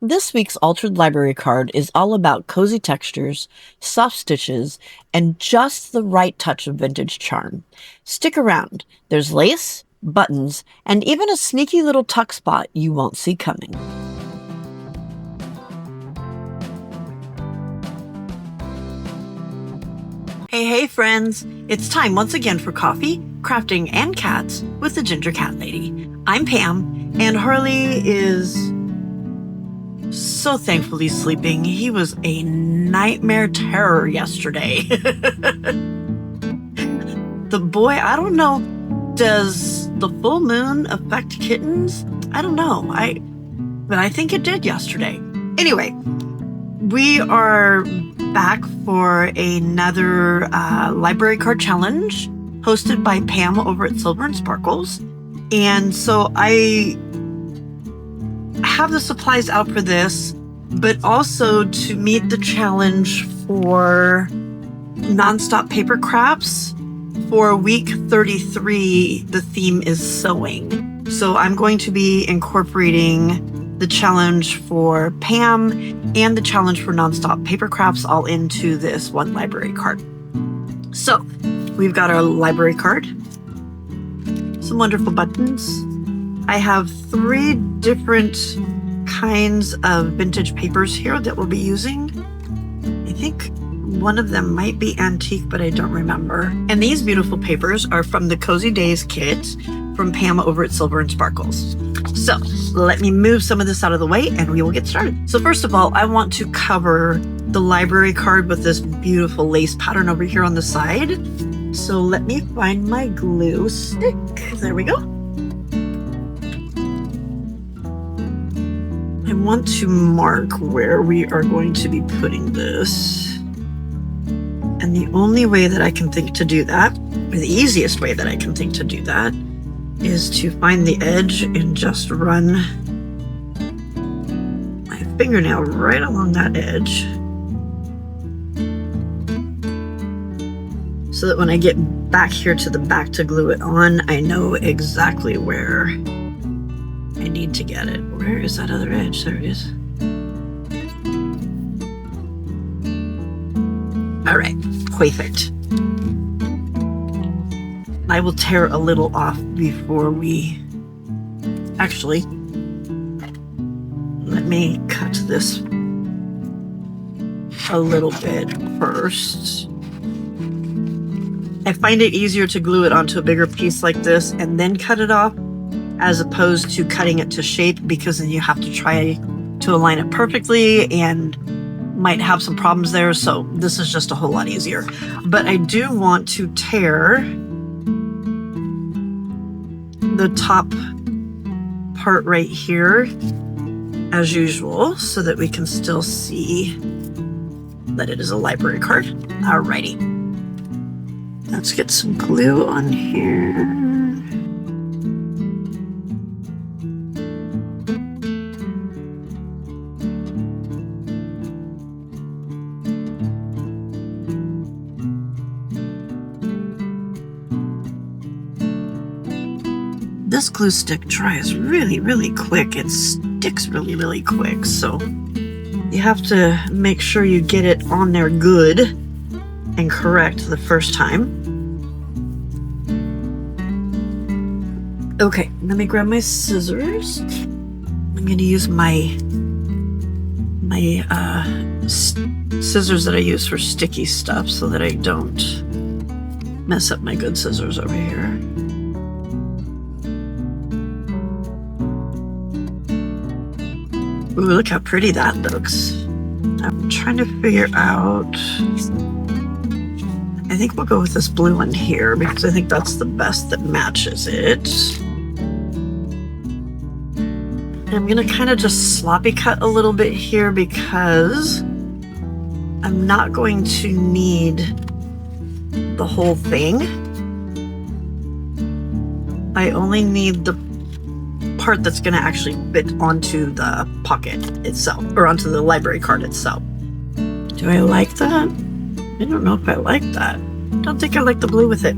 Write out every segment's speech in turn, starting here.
This week's Altered Library card is all about cozy textures, soft stitches, and just the right touch of vintage charm. Stick around. There's lace, buttons, and even a sneaky little tuck spot you won't see coming. Hey friends! It's time once again for coffee, crafting, and cats with the Ginger Cat Lady. I'm Pam, and Harley is so thankful he's sleeping. He was a nightmare terror yesterday. The boy, I don't know, does the full moon affect kittens? I don't know, but I think it did yesterday. Anyway, we are back for another library card challenge hosted by Pam over at Silver and Sparkles. And so I have the supplies out for this, but also to meet the challenge for nonstop paper crafts. For week 33, the theme is sewing. So I'm going to be incorporating the challenge for Pam and the challenge for nonstop paper crafts all into this one library card. So we've got our library card, some wonderful buttons. I have 3 different kinds of vintage papers here that we'll be using. I think one of them might be antique, but I don't remember. And these beautiful papers are from the Cozy Days kit from Pam over at Silver and Sparkles. So let me move some of this out of the way and we will get started. So first of all, I want to cover the library card with this beautiful lace pattern over here on the side. So let me find my glue stick. There we go. I want to mark where we are going to be putting this. And the only way that I can think to do that, or the easiest way that I can think to do that, is to find the edge and just run my fingernail right along that edge, so that when I get back here to the back to glue it on, I know exactly where I need to get it. Where is that other edge? There it is. All right, perfect. I will tear a little off before we... Actually, let me cut this a little bit first. I find it easier to glue it onto a bigger piece like this and then cut it off, as opposed to cutting it to shape, because then you have to try to align it perfectly and might have some problems there. So this is just a whole lot easier. But I do want to tear the top part right here as usual, so that we can still see that it is a library card. Alrighty. Let's get some glue on here. This glue stick dries really quick. It sticks really quick, so you have to make sure you get it on there good and correct the first time. Okay, let me grab my scissors. I'm going to use my scissors that I use for sticky stuff so that I don't mess up my good scissors over here. Ooh, look how pretty that looks. I'm trying to figure out... I think we'll go with this blue one here, because I think that's the best that matches it. I'm going to kind of just sloppy cut a little bit here, because I'm not going to need the whole thing. I only need the part that's going to actually fit onto the pocket itself, or onto the library card itself. Do I like that? I don't know if I like that. I don't think I like the blue with it.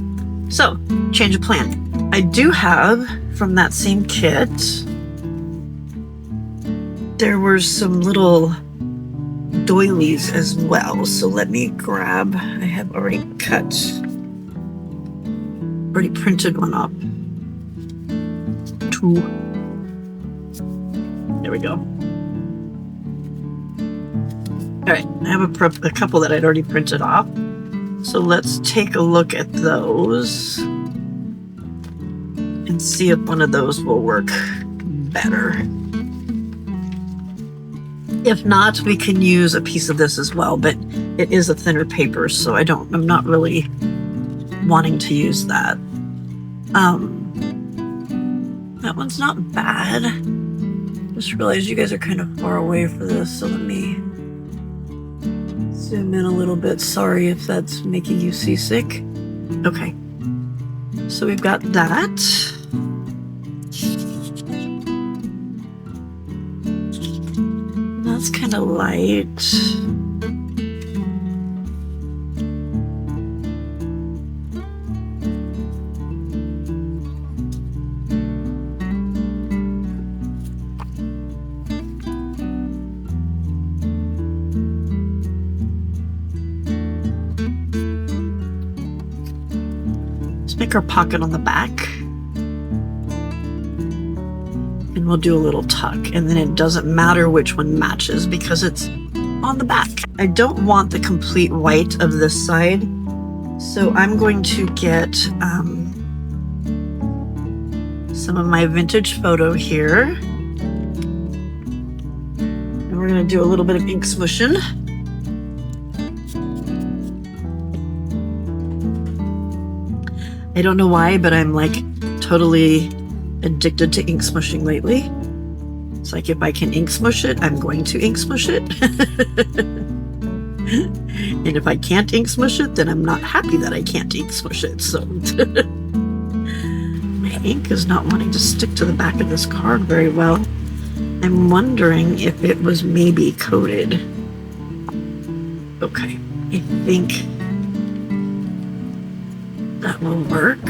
So, change of plan. I do have, from that same kit, there were some little doilies as well. So let me grab, I have already printed one up. Two. There we go. All right, I have a couple that I'd already printed off. So let's take a look at those and see if one of those will work better. If not, we can use a piece of this as well, but it is a thinner paper, so I'm not really wanting to use that. That one's not bad. Just realized you guys are kind of far away for this, so let me zoom in a little bit. Sorry if that's making you seasick. Okay, so we've got that. That's kind of light. Let's make our pocket on the back. And we'll do a little tuck, and then it doesn't matter which one matches because it's on the back. I don't want the complete white of this side, so I'm going to get some of my vintage photo here, and we're going to do a little bit of ink smooshing. I don't know why, but I'm like totally addicted to ink smushing lately. It's like if I can ink smush it, I'm going to ink smush it. And if I can't ink smush it, then I'm not happy that I can't ink smush it. So my ink is not wanting to stick to the back of this card very well. I'm wondering if it was maybe coated. Okay, I think that will work.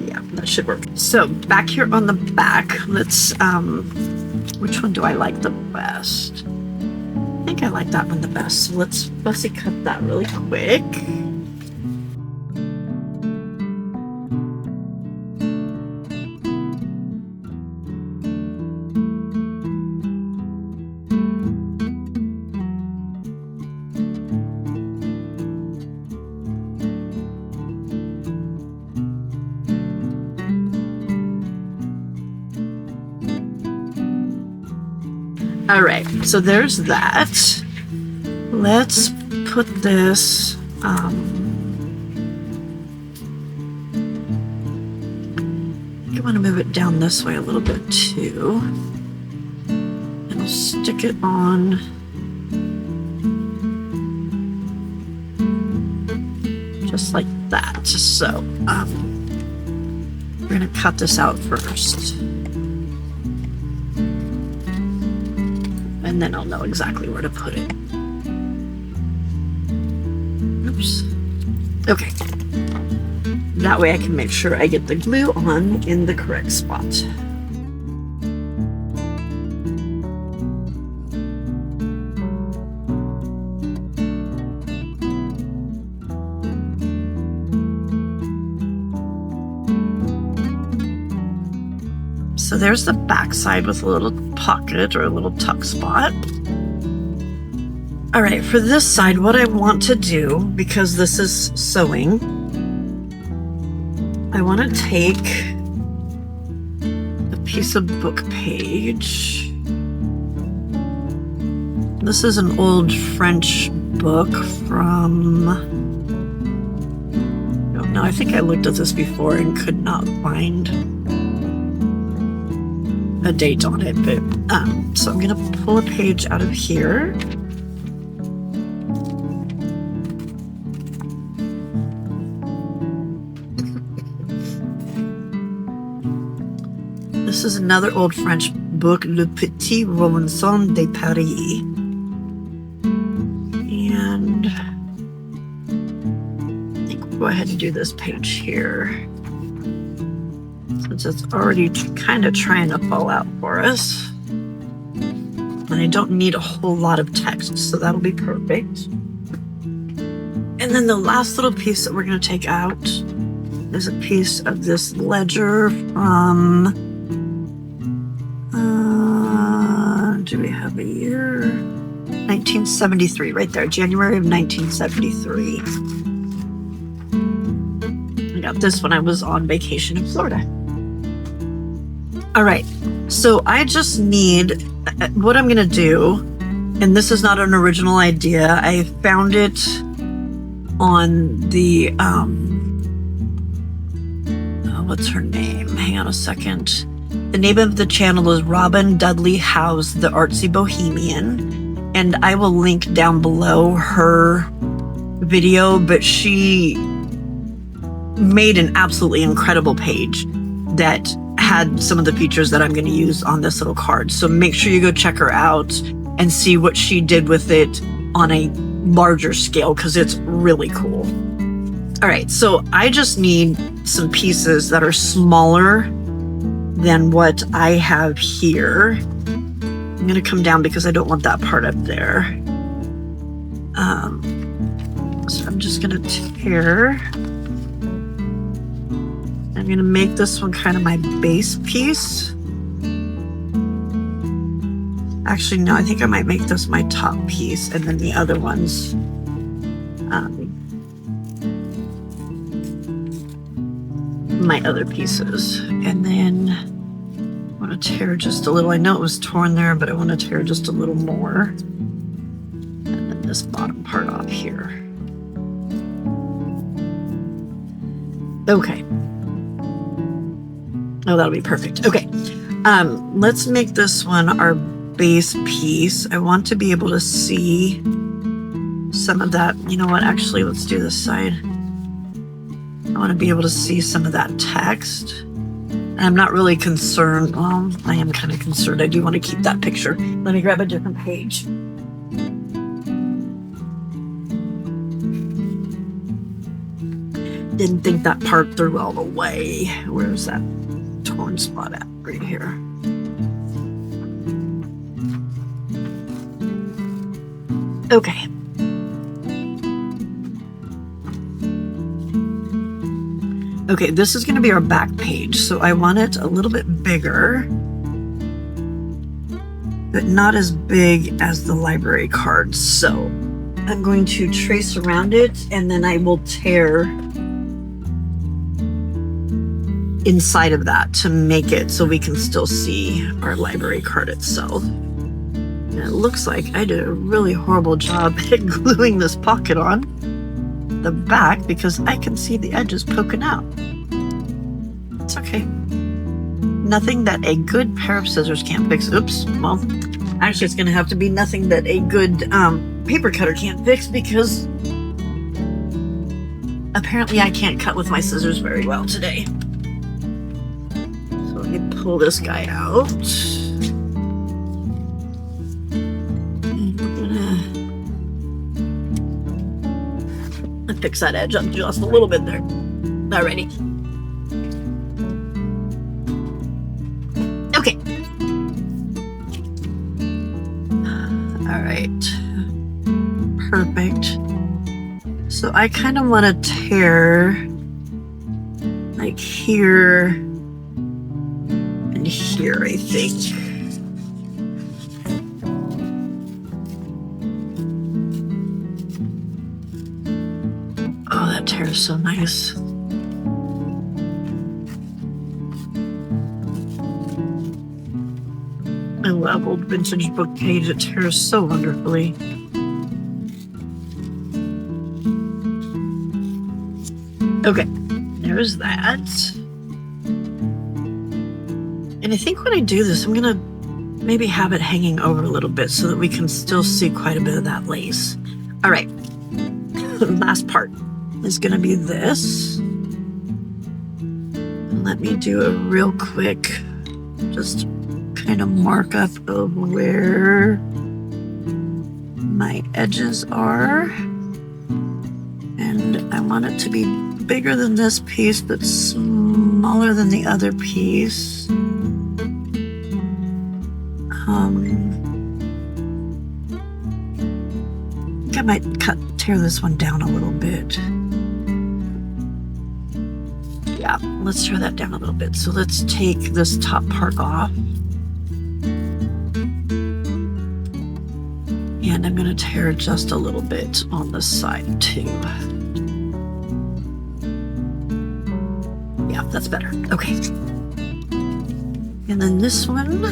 Yeah, that should work. So back here on the back, let's, which one do I like the best? I think I like that one the best. So let's fussy cut that really quick. All right, so there's that. Let's put this, I want to move it down this way a little bit too. And I'll stick it on. Just like that. So, we're gonna cut this out first. And then I'll know exactly where to put it. Oops. Okay. That way I can make sure I get the glue on in the correct spot. So there's the back side with a little pocket or a little tuck spot. All right, for this side, what I want to do, because this is sewing, I want to take a piece of book page. This is an old French book from, I don't know, I think I looked at this before and could not find a date on it, but so I'm gonna pull a page out of here. This is another old French book, Le Petit Robinson de Paris. And I think we'll go ahead and do this page here, since it's already kind of trying to fall out for us. and I don't need a whole lot of text, so that'll be perfect. And then the last little piece that we're going to take out is a piece of this ledger from, do we have a year? 1973, right there, January of 1973. I got this when I was on vacation in Florida. All right, so I just need, what I'm going to do, and this is not an original idea, I found it on the, what's her name? Hang on a second. The name of the channel is Robin Dudley Howe's The Artsy Bohemian, and I will link down below her video, but she made an absolutely incredible page that had some of the features that I'm going to use on this little card. So make sure you go check her out and see what she did with it on a larger scale, because it's really cool. All right, so I just need some pieces that are smaller than what I have here. I'm going to come down because I don't want that part up there. So I'm just going to tear. I'm going to make this one kind of my base piece. Actually, no, I think I might make this my top piece, and then the other ones my other pieces. And then I want to tear just a little. I know it was torn there, but I want to tear just a little more. And then this bottom part off here. Okay. Oh, that'll be perfect. Okay. Let's make this one our base piece. I want to be able to see some of that. You know what? Actually, let's do this side. I want to be able to see some of that text. And I'm not really concerned. Well, I am kind of concerned. I do want to keep that picture. Let me grab a different page. Didn't think that part through all the way. Where's that torn spot at? Right here. Okay. Okay, this is going to be our back page, so I want it a little bit bigger, but not as big as the library card. So I'm going to trace around it, and then I will tear inside of that to make it so we can still see our library card itself. And it looks like I did a really horrible job at gluing this pocket on the back because I can see the edges poking out. It's okay. Nothing that a good pair of scissors can't fix. Oops. Well, actually it's going to have to be nothing that a good paper cutter can't fix, because apparently I can't cut with my scissors very well today. So let me pull this guy out. Fix that edge up just a little bit there. Alrighty. Okay. Alright. Perfect. So I kind of want to tear like here and here, I think. Tear is so nice. I love old vintage book page. It tears so wonderfully. Okay, there's that. And I think when I do this, I'm gonna maybe have it hanging over a little bit so that we can still see quite a bit of that lace. All right, last part is going to be this. Let me do a real quick, just kind of mark up of where my edges are. And I want it to be bigger than this piece, but smaller than the other piece. think I might tear this one down a little bit. Yeah, let's tear that down a little bit. So let's take this top part off. And I'm going to tear just a little bit on the side too. Yeah, that's better. Okay. And then this one.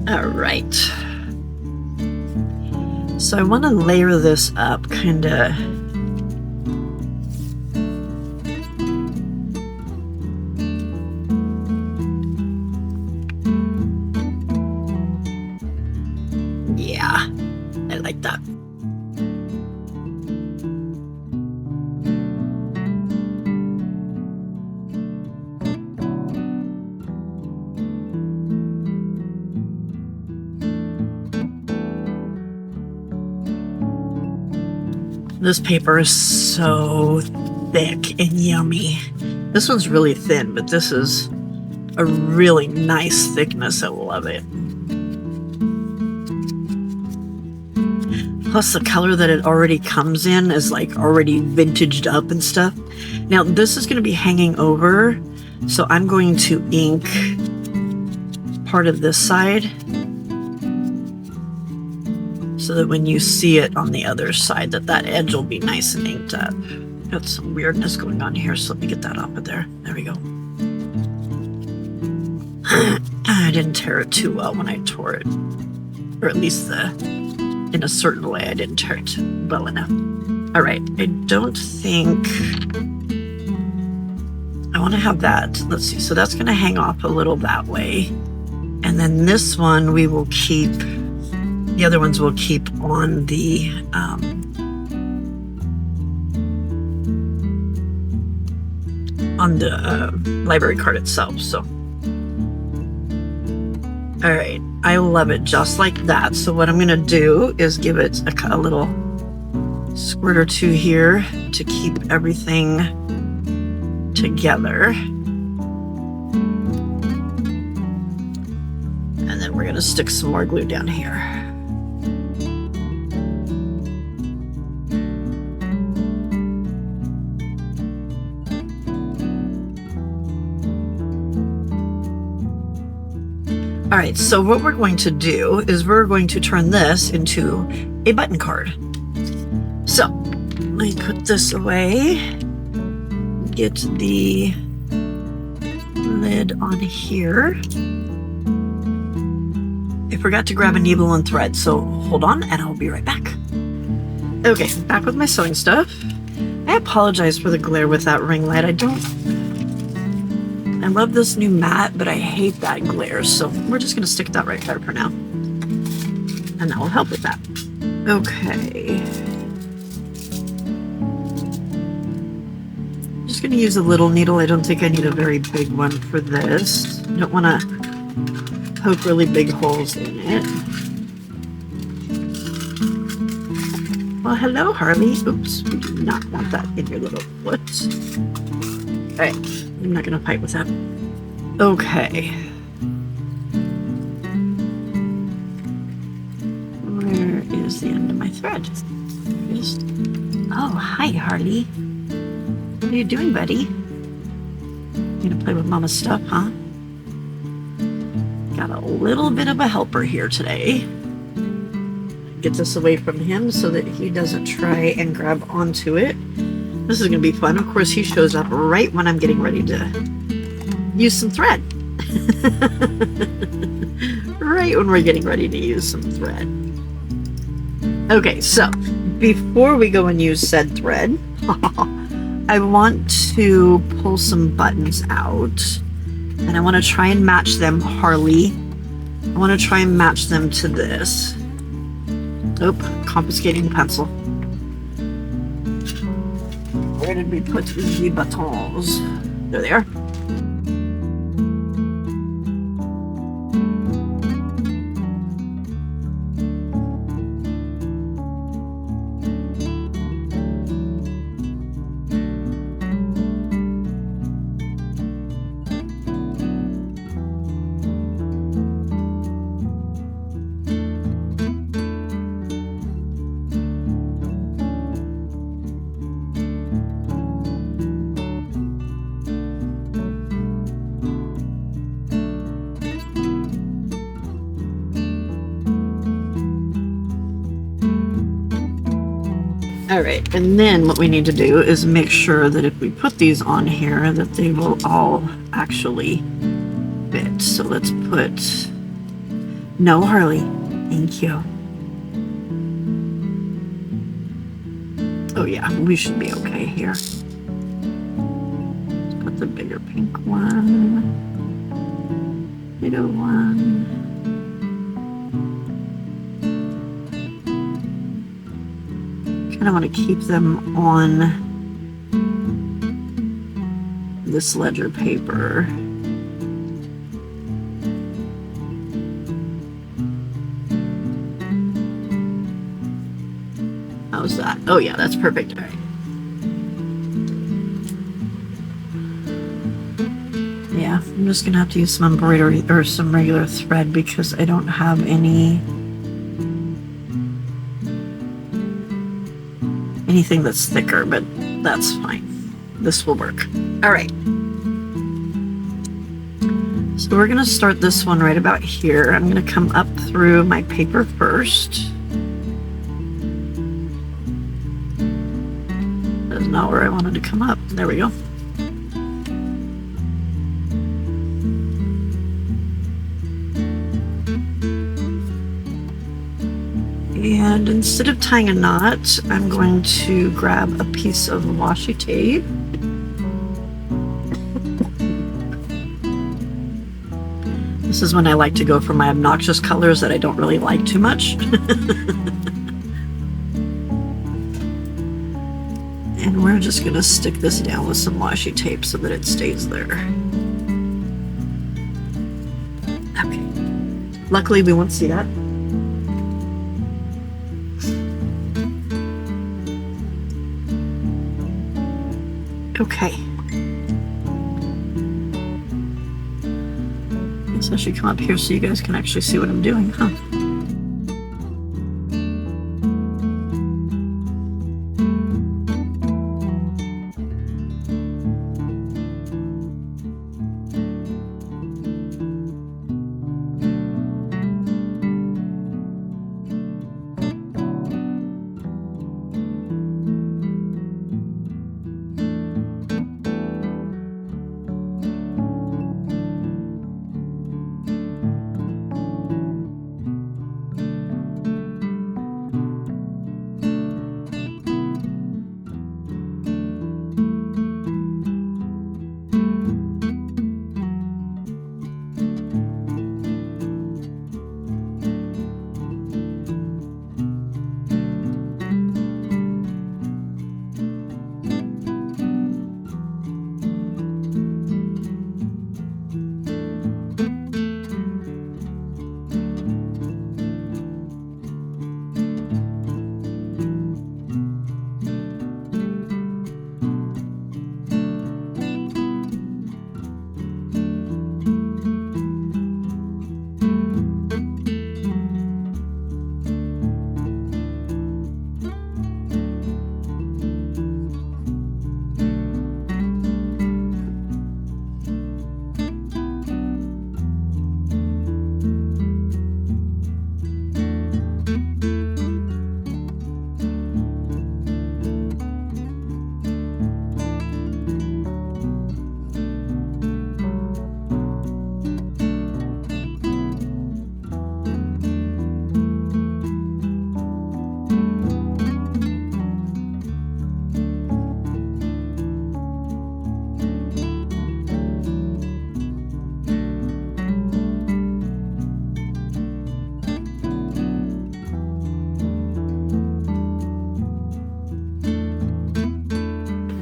All right. So I want to layer this up kind of. Yeah, I like that. This paper is so thick and yummy. This one's really thin, but this is a really nice thickness. I love it. Plus the color that it already comes in is like already vintaged up and stuff. Now this is going to be hanging over, so I'm going to ink part of this side so that when you see it on the other side, that edge will be nice and inked up. Got some weirdness going on here, so let me get that off of there. There we go. I didn't tear it too well when I tore it, or at least in a certain way I didn't tear it well enough. All right, I don't think I want to have that. Let's see, so that's going to hang off a little that way, and then this one we will keep. The other ones we'll keep on the library card itself. So, all right, I love it just like that. So what I'm gonna do is give it a little squirt or two here to keep everything together. And then we're gonna stick some more glue down here. All right, so what we're going to do is we're going to turn this into a button card. So let me put this away, get the lid on here. I forgot to grab a needle and thread, so hold on and I'll be right back. Okay, back with my sewing stuff. I apologize for the glare with that ring light. I love this new mat, but I hate that glare, so we're just gonna stick that right there for now. And that will help with that. Okay. I'm just gonna use a little needle. I don't think I need a very big one for this. I don't wanna poke really big holes in it. Well, hello, Harley. Oops, we do not want that in your little foot. All right, I'm not gonna fight with that. Okay. Where is the end of my thread? Oh, hi, Harley. What are you doing, buddy? You gonna play with Mama's stuff, huh? Got a little bit of a helper here today. Get this away from him so that he doesn't try and grab onto it. This is going to be fun. Of course, he shows up right when I'm getting ready to use some thread. Right when we're getting ready to use some thread. Okay, so before we go and use said thread, I want to pull some buttons out. And I want to try and match them, Harley. I want to try and match them to this. Oop, confiscating the pencil. Where did we put the buttons? There they are. All right, and then what we need to do is make sure that if we put these on here, that they will all actually fit. So let's put, no, Harley, thank you. Oh yeah, we should be okay here. Let's put the bigger pink one, little one. I want to keep them on this ledger paper. How's that? Oh yeah, that's perfect. All right. Yeah, I'm just gonna have to use some embroidery or some regular thread because I don't have anything that's thicker, but that's fine. This will work. All right. So we're gonna start this one right about here. I'm gonna come up through my paper first. That's not where I wanted to come up. There we go. And instead of tying a knot, I'm going to grab a piece of washi tape. This is when I like to go for my obnoxious colors that I don't really like too much. And we're just going to stick this down with some washi tape so that it stays there. Okay. Luckily, we won't see that. Okay. Guess I should come up here so you guys can actually see what I'm doing, huh?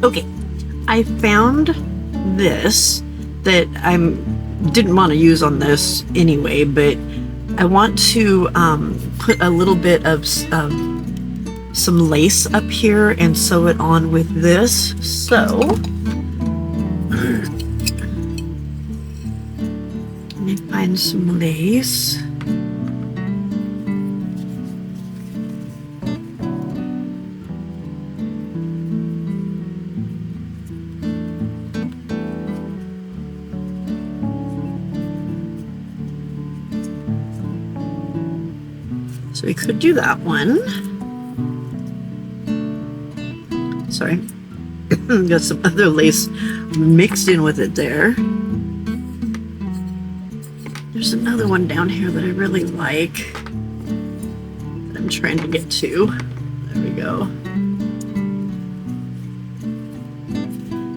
Okay, I found this that I didn't want to use on this anyway, but I want to put a little bit of some lace up here and sew it on with this. So let me find some lace. So we could do that one. Sorry. Got some other lace mixed in with it there. There's another one down here that I really like that I'm trying to get to. There we go.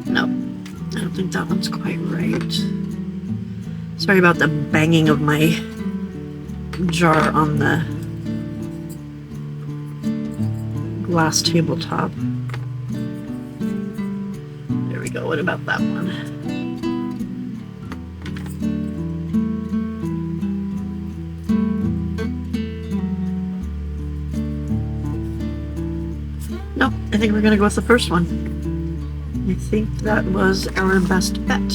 Nope, I don't think that one's quite right. Sorry about the banging of my jar on the glass tabletop. There we go. What about that one? Nope, I think we're gonna go with the first one. I think that was our best bet.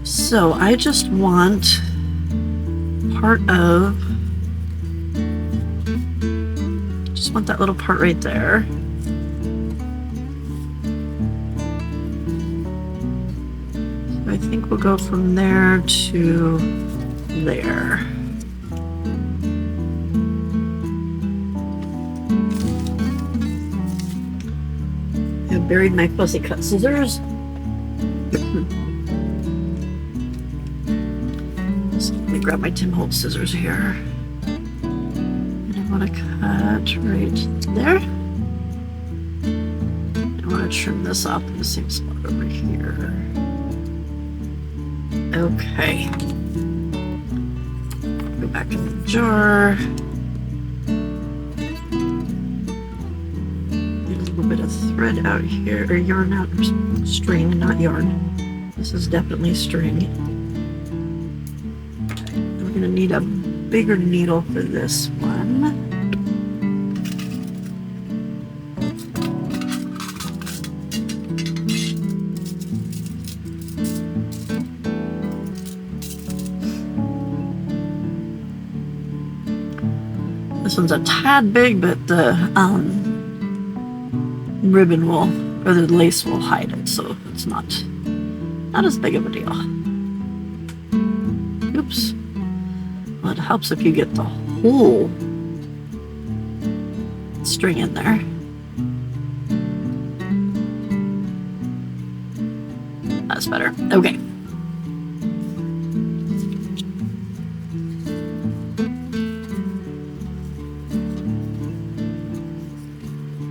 So I just want part of, just want that little part right there. So I think we'll go from there to there. I buried my fussy cut scissors. So let me grab my Tim Holtz scissors here. And I want to cut right there. I want to trim this off in the same spot over here. Okay. Go back in the jar. Bit of thread out here, or yarn out, or string, not yarn. This is definitely string. Okay. We're going to need a bigger needle for this one. This one's a tad big, but the ribbon will, or the lace will hide it, so it's not as big of a deal. Oops. Well, it helps if you get the whole string in there. That's better. Okay.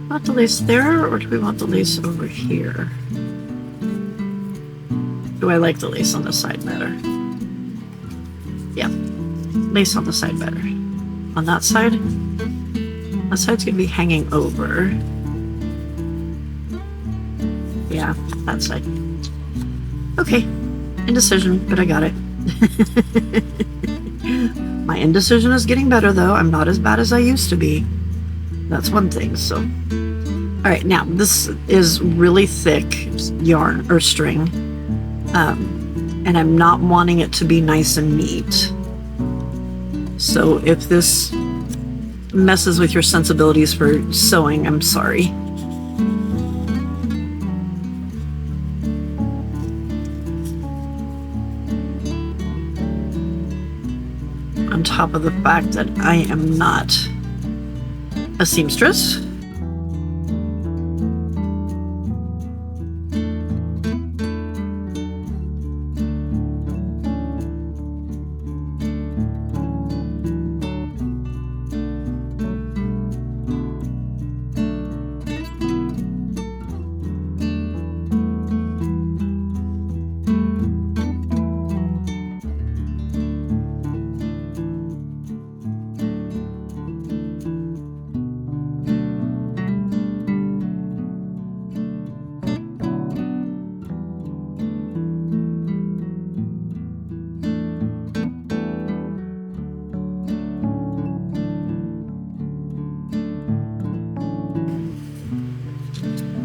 Want the lace there, or do we want the lace over here? Do I like the lace on the side better? Yeah, lace on the side better. On that side? That side's gonna be hanging over. Yeah, that side. Okay, indecision, but I got it. My indecision is getting better though. I'm not as bad as I used to be. That's one thing, so. All right, now this is really thick yarn or string, and I'm not wanting it to be nice and neat. So if this messes with your sensibilities for sewing, I'm sorry. On top of the fact that I am not a seamstress.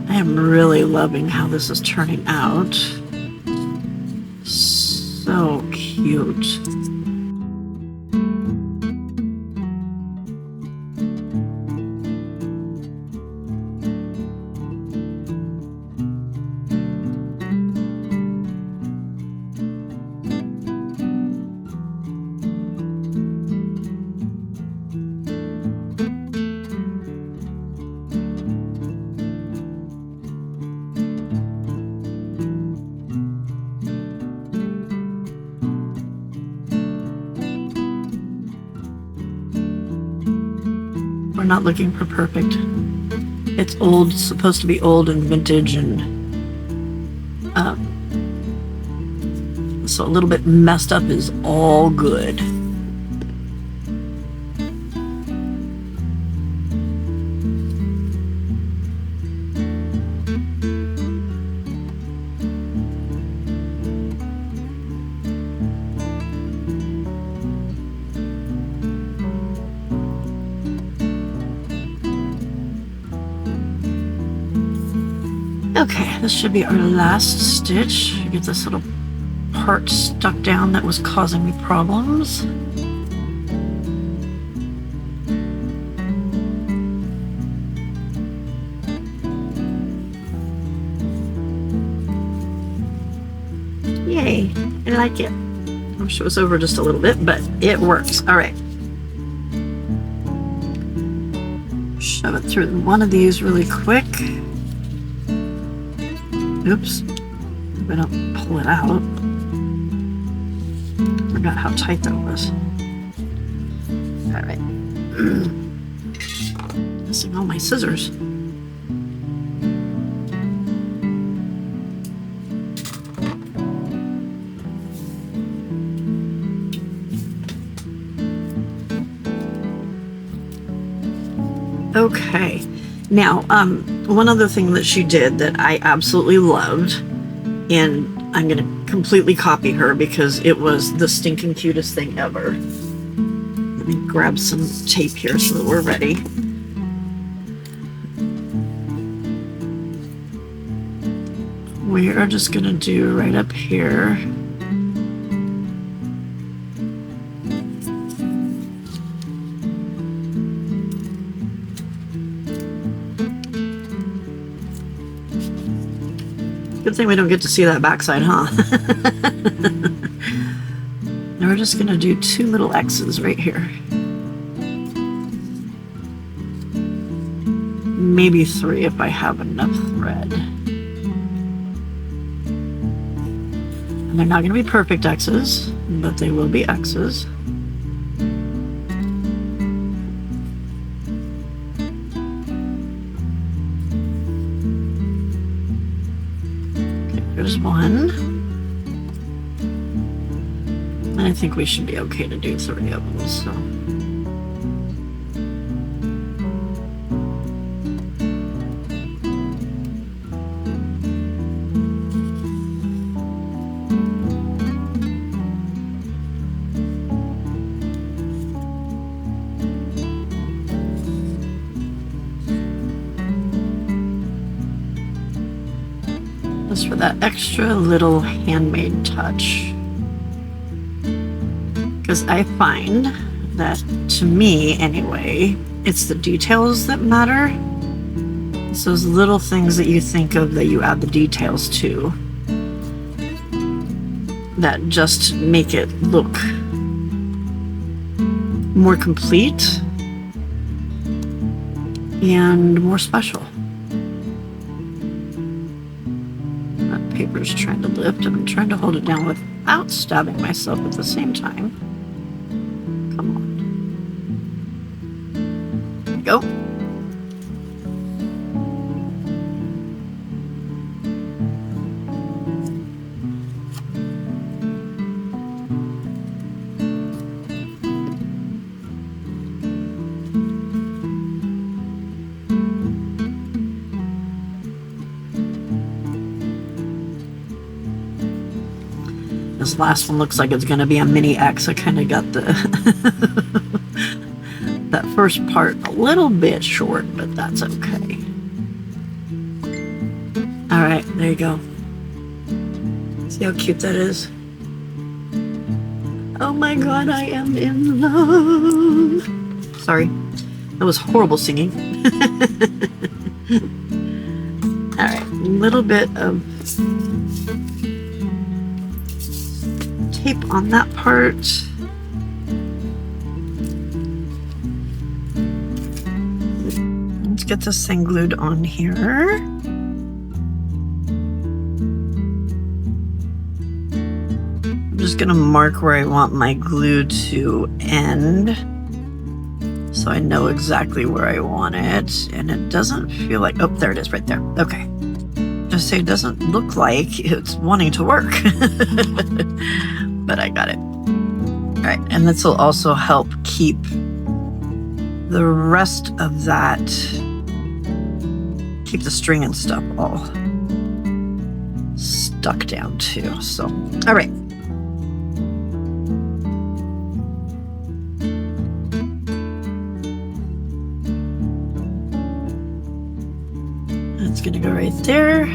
I am really loving how this is turning out. So cute. we're not looking for perfect. It's old, it's supposed to be old and vintage, and so a little bit messed up is all good. Okay, this should be our last stitch. Get this little part stuck down that was causing me problems. Yay, I like it. I wish it was over just a little bit, but it works. All right. Shove it through one of these really quick. Oops, I don't pull it out. Forgot how tight that was. All right. Missing all my scissors. Okay. Now, one other thing that she did that I absolutely loved, and I'm going to completely copy her because it was the stinking cutest thing ever. Let me grab some tape here so that we're ready. We are just going to do right up here. Good thing we don't get to see that backside, huh? Now we're just gonna do 2 little X's right here. Maybe 3 if I have enough thread. And they're not gonna be perfect X's, but they will be X's. There's one. And I think we should be okay to do 3 of them, so. Just for that extra little handmade touch. Because I find that, to me anyway, it's the details that matter. It's those little things that you think of that you add the details to that just make it look more complete and more special. Paper's trying to lift, and I'm trying to hold it down without stabbing myself at the same time. Come on. There we go. This last one looks like it's going to be a mini X. I kind of got the that first part a little bit short, but that's okay. All right, there you go. See how cute that is? Oh my God, I am in love. Sorry, that was horrible singing. All right, a little bit of tape on that part. Let's get this thing glued on here. I'm just gonna mark where I want my glue to end. so I know exactly where I want it. And it doesn't feel like, oh, there it is right there. Okay. Just say it doesn't look like it's wanting to work, but I got it. All right, and this will also help keep the rest of that, keep the string and stuff all stuck down too. So, all right. It's gonna go right there.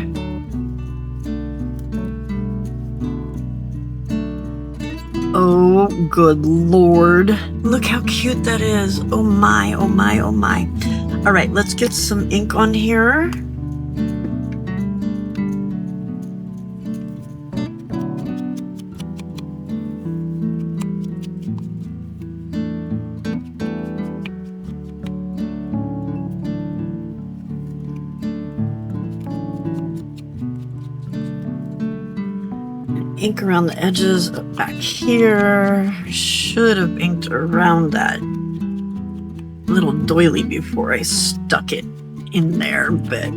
Oh, good Lord. Look how cute that is. Oh my, oh my, oh my. All right, let's get some ink on here. Ink around the edges back here. Should have inked around that little doily before I stuck it in there, but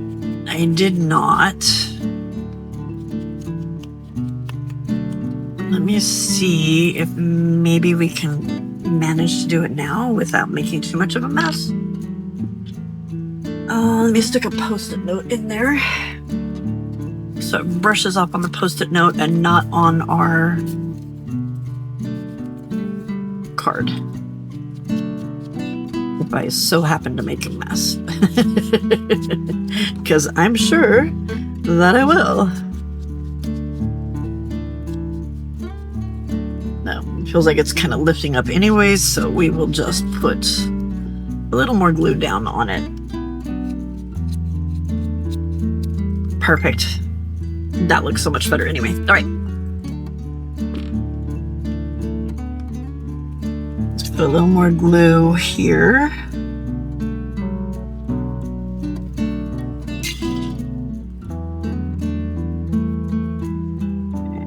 I did not. Let me see if maybe we can manage to do it now without making too much of a mess. Let me stick a Post-it note in there, so it brushes off on the Post-it note and not on our card. If I so happen to make a mess. Because I'm sure that I will. No, it feels like it's kind of lifting up anyways, so we will just put a little more glue down on it. Perfect. That looks so much better anyway. All right. Let's put a little more glue here.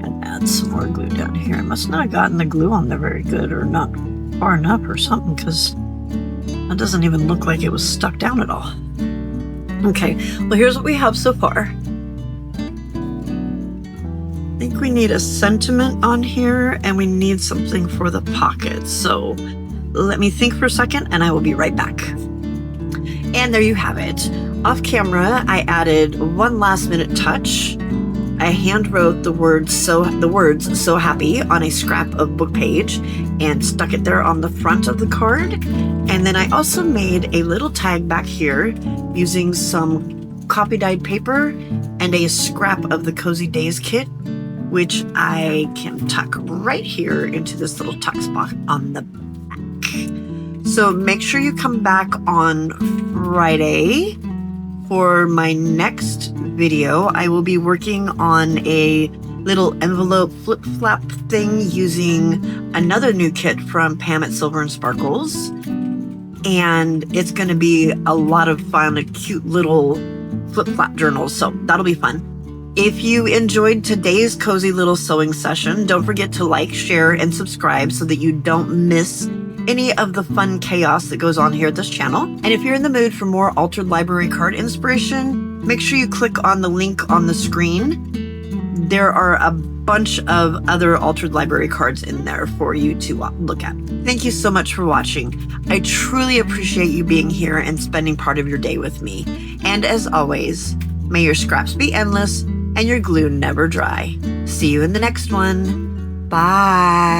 And add some more glue down here. I must not have gotten the glue on there very good, or not far enough or something, because that doesn't even look like it was stuck down at all. Okay, well, here's what we have so far. I think we need a sentiment on here, and we need something for the pockets. So let me think for a second, and I will be right back. And there you have it. Off camera, I added one last minute touch. I hand wrote the words "so happy" on a scrap of book page and stuck it there on the front of the card. And then I also made a little tag back here using some copy dyed paper and a scrap of the Cozy Days kit, which I can tuck right here into this little tuck spot on the back. So make sure you come back on Friday for my next video. I will be working on a little envelope flip-flap thing using another new kit from Pam at Silver and Sparkles. And it's going to be a lot of fun, a cute little flip-flap journal. So that'll be fun. If you enjoyed today's cozy little sewing session, don't forget to like, share, and subscribe so that you don't miss any of the fun chaos that goes on here at this channel. And if you're in the mood for more altered library card inspiration, make sure you click on the link on the screen. There are a bunch of other altered library cards in there for you to look at. Thank you so much for watching. I truly appreciate you being here and spending part of your day with me. And as always, may your scraps be endless and your glue never dry. See you in the next one. Bye.